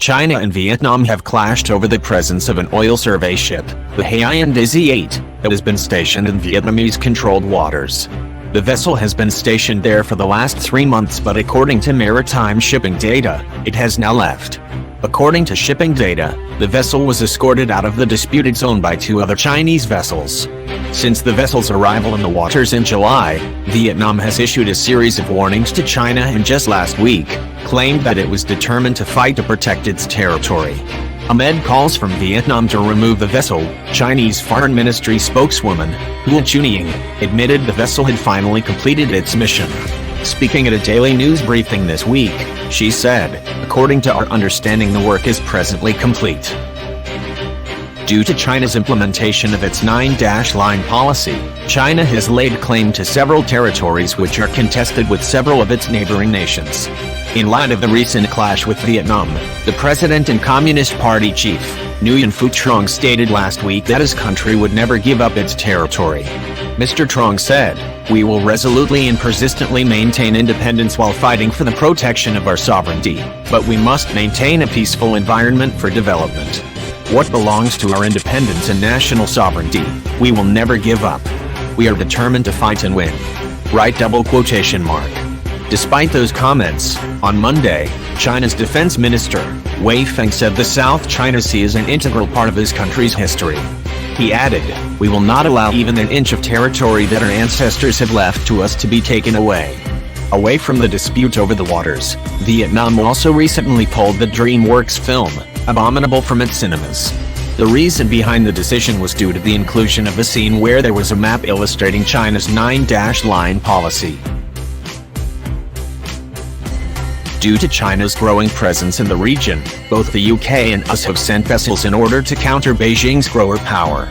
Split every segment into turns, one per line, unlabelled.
China and Vietnam have clashed over the presence of an oil survey ship, the Haiyan Dizzy 8, that has been stationed in Vietnamese-controlled waters. The vessel has been stationed there for the last 3 months, but according to maritime shipping data, it has now left. According to shipping data, the vessel was escorted out of the disputed zone by 2 other Chinese vessels. Since the vessel's arrival in the waters in July, Vietnam has issued a series of warnings to China and just last week, claimed that it was determined to fight to protect its territory. Amid calls from Vietnam to remove the vessel, Chinese Foreign Ministry spokeswoman, Hua Chunying, admitted the vessel had finally completed its mission. Speaking at a daily news briefing this week, she said, "According to our understanding, the work is presently complete." Due to China's implementation of its 9-line policy, China has laid claim to several territories which are contested with several of its neighboring nations. In light of the recent clash with Vietnam, the president and Communist Party chief, Nguyen Phu Trong, stated last week that his country would never give up its territory. Mr. Trong said, "We will resolutely and persistently maintain independence while fighting for the protection of our sovereignty, but we must maintain a peaceful environment for development. What belongs to our independence and national sovereignty, we will never give up. We are determined to fight and win." Right double quotation mark. Despite those comments, on Monday, China's defense minister, Wei Feng, said the South China Sea is an integral part of his country's history. He added, "We will not allow even an inch of territory that our ancestors have left to us to be taken away." Away from the dispute over the waters, Vietnam also recently pulled the DreamWorks film, Abominable, from its cinemas. The reason behind the decision was due to the inclusion of a scene where there was a map illustrating China's 9-line policy. Due to China's growing presence in the region, both the UK and US have sent vessels in order to counter Beijing's grower power.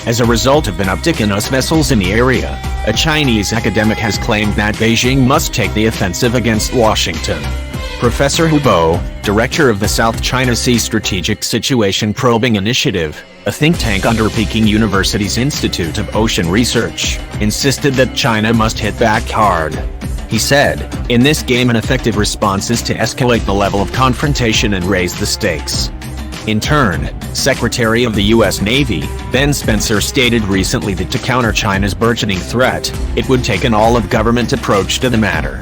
As a result of an uptick in US vessels in the area, a Chinese academic has claimed that Beijing must take the offensive against Washington. Professor Hu Bo, director of the South China Sea Strategic Situation Probing Initiative, a think tank under Peking University's Institute of Ocean Research, insisted that China must hit back hard. He said, "In this game, an effective response is to escalate the level of confrontation and raise the stakes." In turn, Secretary of the U.S. Navy, Ben Spencer, stated recently that to counter China's burgeoning threat, it would take an all-of-government approach to the matter.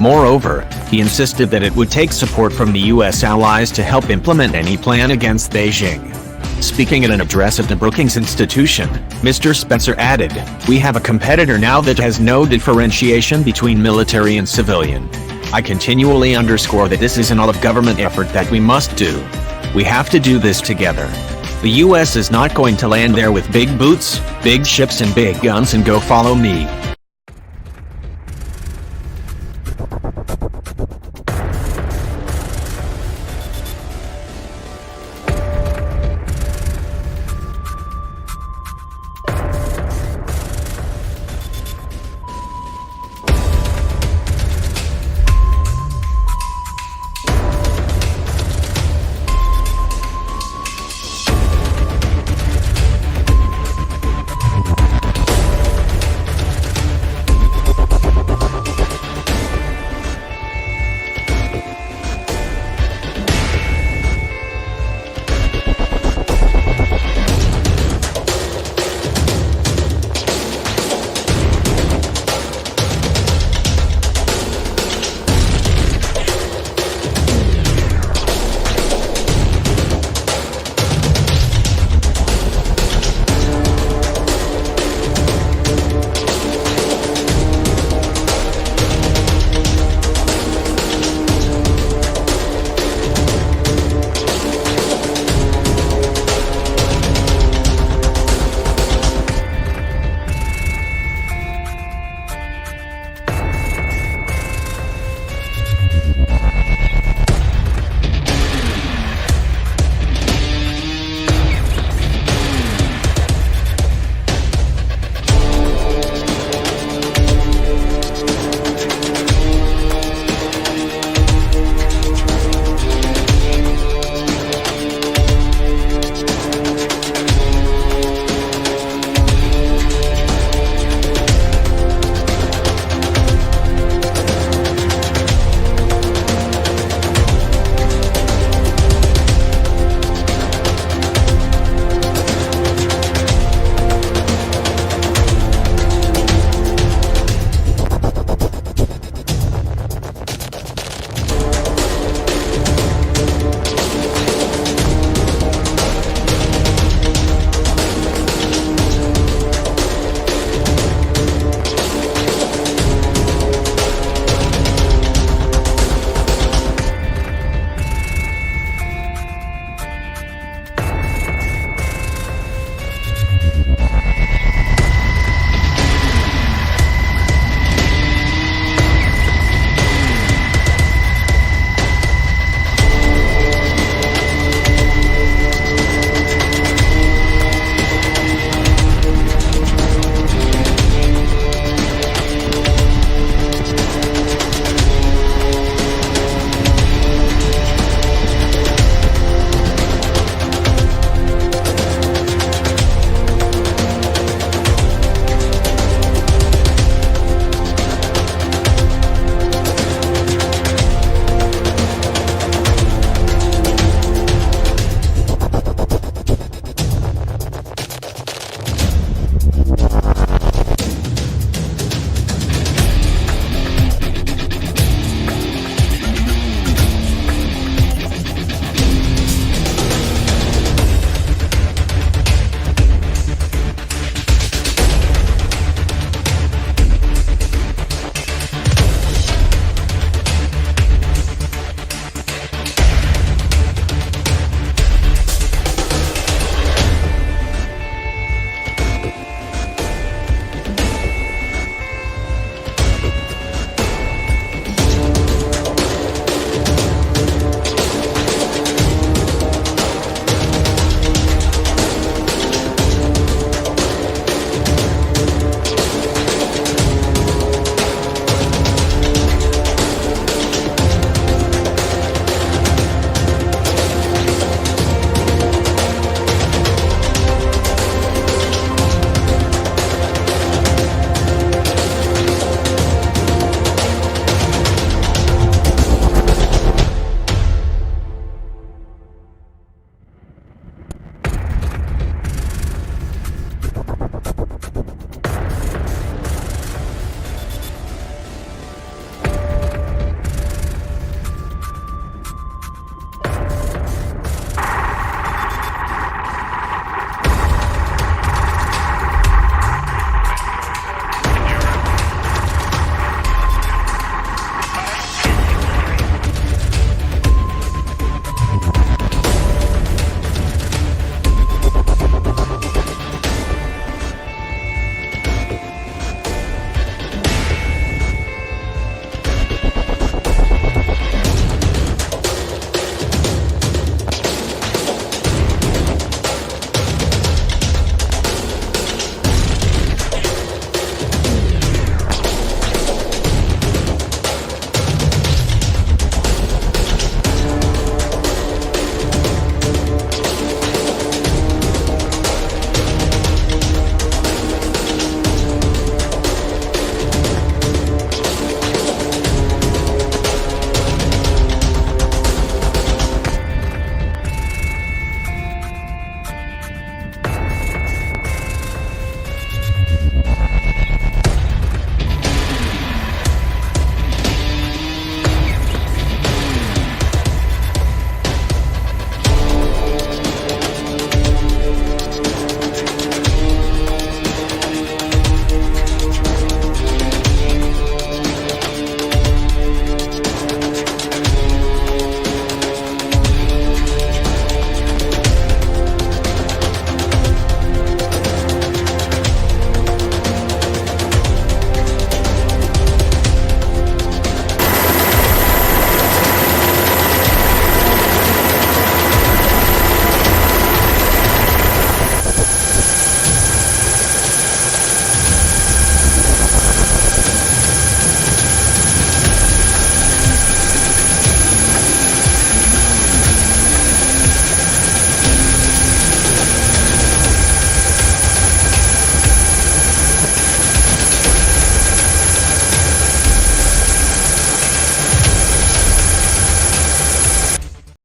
Moreover, he insisted that it would take support from the U.S. allies to help implement any plan against Beijing. Speaking at an address at the Brookings Institution, Mr. Spencer added, "We have a competitor now that has no differentiation between military and civilian. I continually underscore that this is an all-of-government effort that we must do. We have to do this together. The U.S. is not going to land there with big boots, big ships and big guns and go follow me.